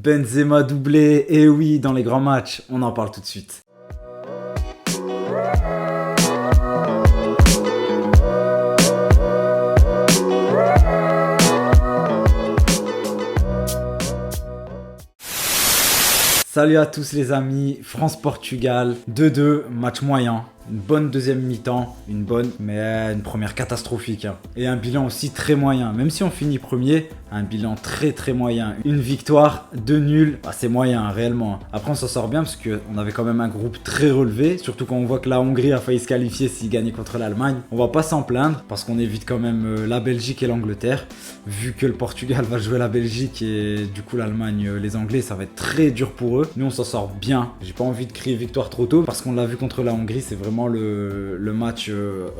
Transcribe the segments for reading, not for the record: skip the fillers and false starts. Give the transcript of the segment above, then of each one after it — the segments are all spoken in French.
Benzema doublé, et oui, dans les grands matchs, on en parle tout de suite. Salut à tous les amis, France-Portugal, 2-2, match moyen. Une bonne deuxième mi-temps, mais une première catastrophique. Et un bilan aussi très moyen. Même si on finit premier, un bilan très moyen. Une victoire, 2 nuls, c'est moyen réellement. Après on s'en sort bien parce qu'on avait quand même un groupe très relevé. Surtout quand on voit que la Hongrie a failli se qualifier s'il gagnait contre l'Allemagne. On va pas s'en plaindre parce qu'on évite quand même la Belgique et l'Angleterre. Vu que le Portugal va jouer la Belgique et du coup l'Allemagne, les Anglais, ça va être très dur pour eux. Nous on s'en sort bien. J'ai pas envie de crier victoire trop tôt parce qu'on l'a vu contre la Hongrie, c'est vraiment le match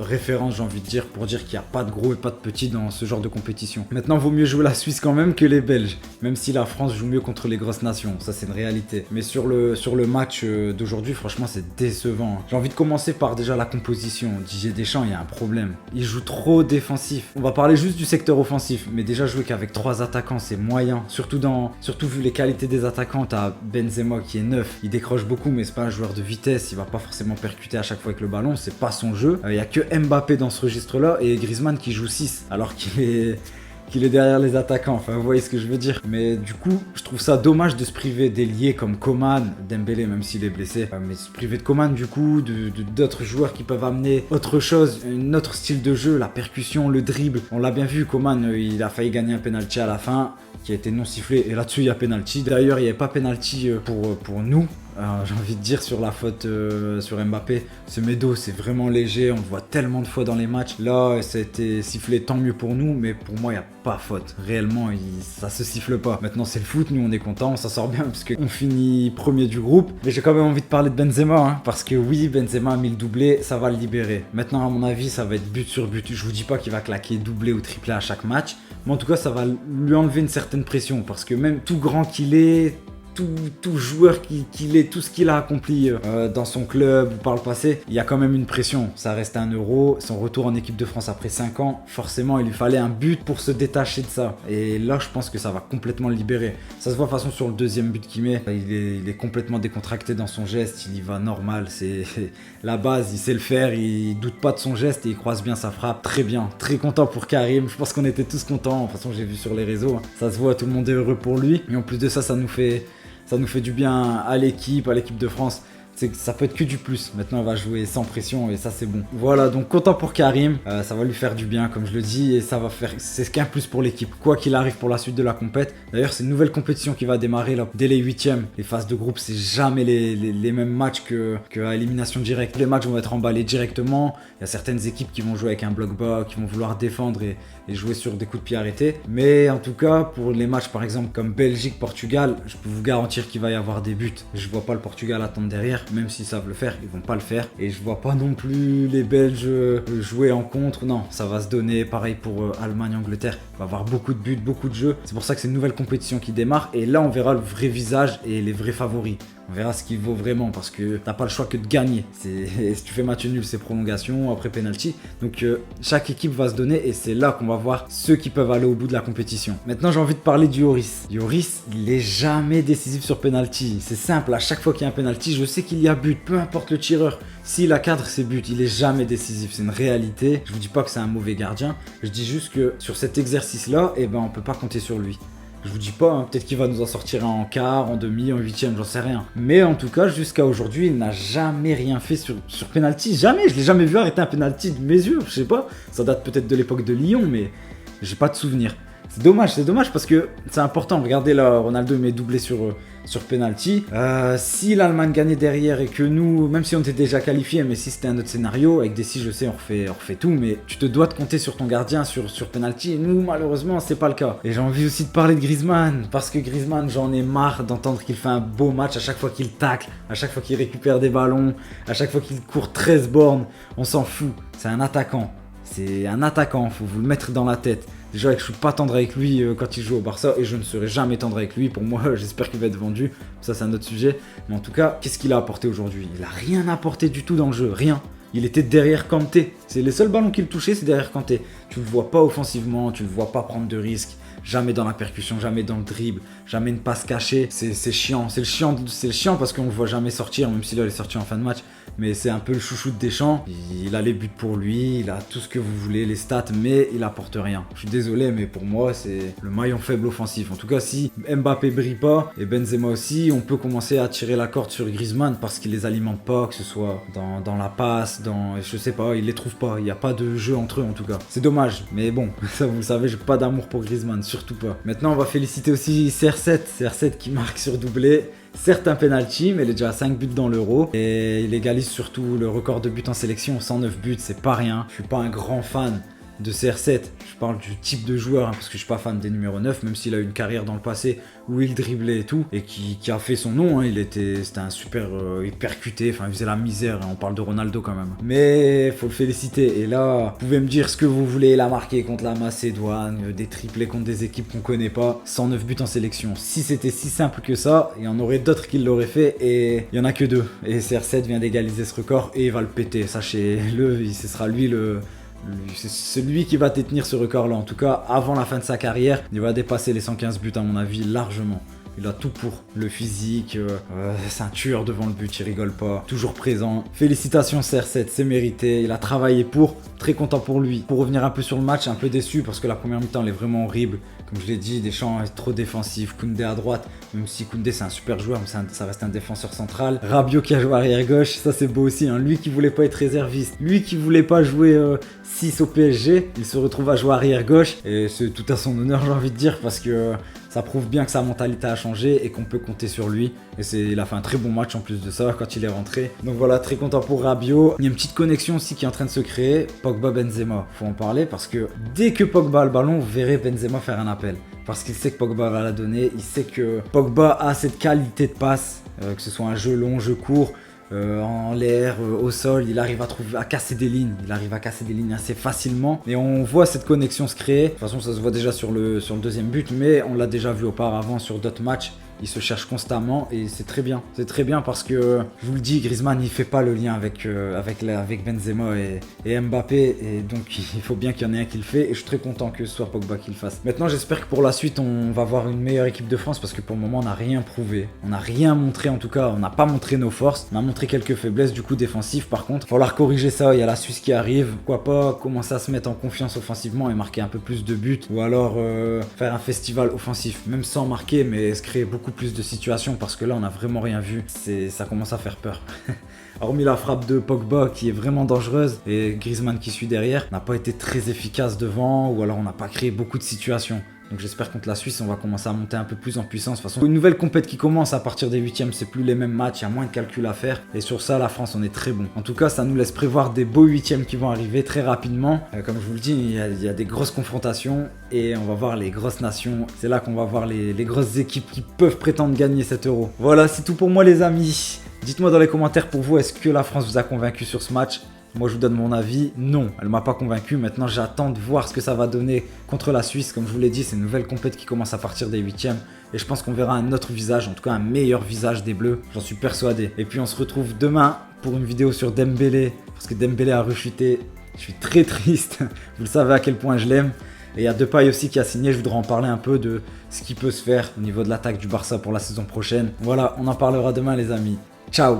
référence, j'ai envie de dire, pour dire qu'il n'y a pas de gros et pas de petits dans ce genre de compétition. Maintenant, vaut mieux jouer la Suisse quand même que les Belges, même si la France joue mieux contre les grosses nations, ça c'est une réalité. Mais sur le match d'aujourd'hui, franchement, c'est décevant. J'ai envie de commencer par déjà la composition. Didier Deschamps, il y a un problème. Il joue trop défensif. On va parler juste du secteur offensif, mais déjà jouer qu'avec 3 attaquants, c'est moyen. Surtout vu les qualités des attaquants, t'as Benzema qui est neuf, il décroche beaucoup, mais c'est pas un joueur de vitesse, il va pas forcément percuter à chaque fois avec le ballon, c'est pas son jeu. Il y a que Mbappé dans ce registre-là et Griezmann qui joue 6, alors qu'il est derrière les attaquants, enfin vous voyez ce que je veux dire. Mais du coup, je trouve ça dommage de se priver d'ailiers comme Coman, Dembélé même s'il est blessé, mais se priver de Coman du coup, d'autres joueurs qui peuvent amener autre chose, un autre style de jeu, la percussion, le dribble. On l'a bien vu, Coman, il a failli gagner un penalty à la fin, qui a été non sifflé, et là-dessus il y a penalty. D'ailleurs, il n'y avait pas penalty pour nous. J'ai envie de dire sur la faute sur Mbappé, ce Medo c'est vraiment léger, on le voit tellement de fois dans les matchs. Là ça a été sifflé, tant mieux pour nous, mais pour moi il n'y a pas faute. Réellement ça se siffle pas. Maintenant c'est le foot, nous on est content, on s'en sort bien parce qu'on finit premier du groupe. Mais j'ai quand même envie de parler de Benzema, parce que oui, Benzema a mis le doublé, ça va le libérer. Maintenant à mon avis ça va être but sur but. Je vous dis pas qu'il va claquer doublé ou triplé à chaque match, mais en tout cas ça va lui enlever une certaine pression, parce que même tout grand qu'il est, tout joueur qu'il est, tout ce qu'il a accompli dans son club ou par le passé, il y a quand même une pression. Ça reste un Euro, son retour en équipe de France après 5 ans, forcément il lui fallait un but pour se détacher de ça. Et là je pense que ça va complètement le libérer. Ça se voit de toute façon sur le deuxième but qu'il met, il est complètement décontracté dans son geste, il y va normal, c'est la base, il sait le faire, il doute pas de son geste et il croise bien sa frappe. Très bien, très content pour Karim, je pense qu'on était tous contents, de toute façon j'ai vu sur les réseaux, ça se voit, tout le monde est heureux pour lui. Et en plus de ça, ça nous fait du bien à l'équipe de France. Ça peut être que du plus. Maintenant, on va jouer sans pression et ça, c'est bon. Voilà, donc content pour Karim. Ça va lui faire du bien, comme je le dis, et ça va faire. C'est qu'un plus pour l'équipe, quoi qu'il arrive pour la suite de la compète. D'ailleurs, c'est une nouvelle compétition qui va démarrer là, dès les 8e. Les phases de groupe, c'est jamais les mêmes matchs qu'à élimination directe. Les matchs vont être emballés directement. Il y a certaines équipes qui vont jouer avec un bloc bas, qui vont vouloir défendre et jouer sur des coups de pied arrêtés. Mais en tout cas, pour les matchs par exemple comme Belgique-Portugal, je peux vous garantir qu'il va y avoir des buts. Je vois pas le Portugal attendre derrière. Même s'ils savent le faire, ils vont pas le faire. Et je vois pas non plus les Belges jouer en contre. Non, ça va se donner. Pareil pour Allemagne-Angleterre. Il va y avoir beaucoup de buts, beaucoup de jeux. C'est pour ça que c'est une nouvelle compétition qui démarre. Et là, on verra le vrai visage et les vrais favoris. On verra ce qu'il vaut vraiment parce que t'as pas le choix que de gagner. Si tu fais match nul, c'est prolongation, après penalty. Donc chaque équipe va se donner et c'est là qu'on va voir ceux qui peuvent aller au bout de la compétition. Maintenant, j'ai envie de parler du Lloris. Lloris, il est jamais décisif sur penalty. C'est simple, à chaque fois qu'il y a un penalty, je sais qu'il y a but, peu importe le tireur. S'il a cadre, c'est but, il est jamais décisif, c'est une réalité. Je vous dis pas que c'est un mauvais gardien, je dis juste que sur cet exercice-là, on peut pas compter sur lui. Je vous dis pas, peut-être qu'il va nous en sortir un en quart, en demi, en 8e, j'en sais rien. Mais en tout cas, jusqu'à aujourd'hui, il n'a jamais rien fait sur penalty. Jamais, je l'ai jamais vu arrêter un penalty de mes yeux, je sais pas. Ça date peut-être de l'époque de Lyon, mais j'ai pas de souvenir. C'est dommage parce que c'est important. Regardez là, Ronaldo met doublé sur penalty. Si l'Allemagne gagnait derrière et que nous, même si on était déjà qualifiés, mais si c'était un autre scénario, avec des si je sais, on refait tout, mais tu te dois de compter sur ton gardien sur penalty. Et nous, malheureusement, c'est pas le cas. Et j'ai envie aussi de parler de Griezmann, parce que Griezmann, j'en ai marre d'entendre qu'il fait un beau match à chaque fois qu'il tacle, à chaque fois qu'il récupère des ballons, à chaque fois qu'il court 13 bornes. On s'en fout. C'est un attaquant. Faut vous le mettre dans la tête. Déjà que je suis pas tendre avec lui quand il joue au Barça et je ne serai jamais tendre avec lui. Pour moi, j'espère qu'il va être vendu. Ça, c'est un autre sujet. Mais en tout cas, qu'est-ce qu'il a apporté aujourd'hui? Il a rien apporté du tout dans le jeu, rien. Il était derrière Kanté. C'est les seuls ballons qu'il touchait, c'est derrière Kanté. Tu le vois pas offensivement, tu le vois pas prendre de risques. jamais dans la percussion, jamais dans le dribble, jamais une passe cachée. C'est chiant, c'est le chiant parce qu'on le voit jamais sortir, même si là il est sorti en fin de match. Mais c'est un peu le chouchou de Deschamps. Il a les buts pour lui, il a tout ce que vous voulez, les stats, mais il apporte rien. Je suis désolé, mais pour moi, c'est le maillon faible offensif. En tout cas, si Mbappé brille pas, et Benzema aussi, on peut commencer à tirer la corde sur Griezmann parce qu'il les alimente pas, que ce soit dans la passe, je sais pas, il les trouve pas. Il n'y a pas de jeu entre eux en tout cas. C'est dommage, mais bon, ça vous le savez, j'ai pas d'amour pour Griezmann, surtout pas. Maintenant, on va féliciter aussi CR7 qui marque sur doublé. Certes un penalty, mais il est déjà à 5 buts dans l'Euro. Et il égalise surtout le record de buts en sélection, 109 buts, c'est pas rien. Je suis pas un grand fan de CR7, je parle du type de joueur, parce que je suis pas fan des numéros 9, même s'il a eu une carrière dans le passé où il driblait et tout, et qui a fait son nom, c'était un super, il percutait, il faisait la misère, on parle de Ronaldo quand même. Mais faut le féliciter, et là, vous pouvez me dire ce que vous voulez, il a marqué contre la Macédoine, des triplés contre des équipes qu'on connaît pas, 109 buts en sélection. Si c'était si simple que ça, il y en aurait d'autres qui l'auraient fait, et il y en a que 2. Et CR7 vient d'égaliser ce record, et il va le péter, sachez-le, ce sera lui c'est celui qui va détenir ce record là, en tout cas avant la fin de sa carrière. Il va dépasser les 115 buts à mon avis largement. Il a tout pour, le physique, ceinture devant le but, il rigole pas, toujours présent. Félicitations CR7, c'est mérité, il a travaillé pour, très content pour lui. Pour revenir un peu sur le match, un peu déçu parce que la première mi-temps elle est vraiment horrible. Comme je l'ai dit, Deschamps est trop défensif, Koundé à droite, même si Koundé c'est un super joueur, mais ça reste un défenseur central. Rabiot qui a joué arrière gauche, ça c'est beau aussi, lui qui voulait pas être réserviste, lui qui voulait pas jouer 6 au PSG, il se retrouve à jouer arrière gauche, et c'est tout à son honneur j'ai envie de dire, parce que ça prouve bien que sa mentalité a changé et qu'on peut compter sur lui. Et il a fait un très bon match en plus de ça quand il est rentré. Donc voilà, très content pour Rabiot. Il y a une petite connexion aussi qui est en train de se créer. Pogba-Benzema, faut en parler parce que dès que Pogba a le ballon, vous verrez Benzema faire un appel. Parce qu'il sait que Pogba va la donner. Il sait que Pogba a cette qualité de passe, que ce soit un jeu long, jeu court. En l'air, au sol, il arrive à casser des lignes. Il arrive à casser des lignes assez facilement. Et on voit cette connexion se créer. De toute façon, ça se voit déjà sur le deuxième but, mais on l'a déjà vu auparavant sur d'autres matchs. Il se cherche constamment et c'est très bien. C'est très bien parce que, je vous le dis, Griezmann, il fait pas le lien avec Benzema et Mbappé. Et donc, il faut bien qu'il y en ait un qui le fait. Et je suis très content que ce soit Pogba qui le fasse. Maintenant, j'espère que pour la suite, on va voir une meilleure équipe de France parce que pour le moment, on n'a rien prouvé. On n'a rien montré, en tout cas. On n'a pas montré nos forces. On a montré quelques faiblesses, du coup, défensives. Par contre, il va falloir corriger ça. Il y a la Suisse qui arrive. Pourquoi pas commencer à se mettre en confiance offensivement et marquer un peu plus de buts. Ou alors faire un festival offensif, même sans marquer, mais se créer beaucoup plus de situations parce que là on n'a vraiment rien vu, ça commence à faire peur. Hormis la frappe de Pogba qui est vraiment dangereuse et Griezmann qui suit derrière, n'a pas été très efficace devant ou alors on n'a pas créé beaucoup de situations. Donc j'espère contre la Suisse on va commencer à monter un peu plus en puissance. De toute façon, une nouvelle compète qui commence à partir des 8e, c'est plus les mêmes matchs, il y a moins de calculs à faire. Et sur ça, la France, on est très bon. En tout cas, ça nous laisse prévoir des beaux 8e qui vont arriver très rapidement. Comme je vous le dis, il y a des grosses confrontations et on va voir les grosses nations. C'est là qu'on va voir les grosses équipes qui peuvent prétendre gagner cet Euro. Voilà, c'est tout pour moi les amis. Dites-moi dans les commentaires pour vous, est-ce que la France vous a convaincu sur ce match ? Moi je vous donne mon avis, non, elle m'a pas convaincu. Maintenant j'attends de voir ce que ça va donner contre la Suisse. Comme je vous l'ai dit, c'est une nouvelle compète qui commence à partir des 8e. Et je pense qu'on verra un autre visage, en tout cas un meilleur visage des Bleus. J'en suis persuadé. Et puis on se retrouve demain pour une vidéo sur Dembélé. Parce que Dembélé a rechuté. Je suis très triste. Vous le savez à quel point je l'aime. Et il y a Depay aussi qui a signé. Je voudrais en parler un peu de ce qui peut se faire au niveau de l'attaque du Barça pour la saison prochaine. Voilà, on en parlera demain les amis. Ciao.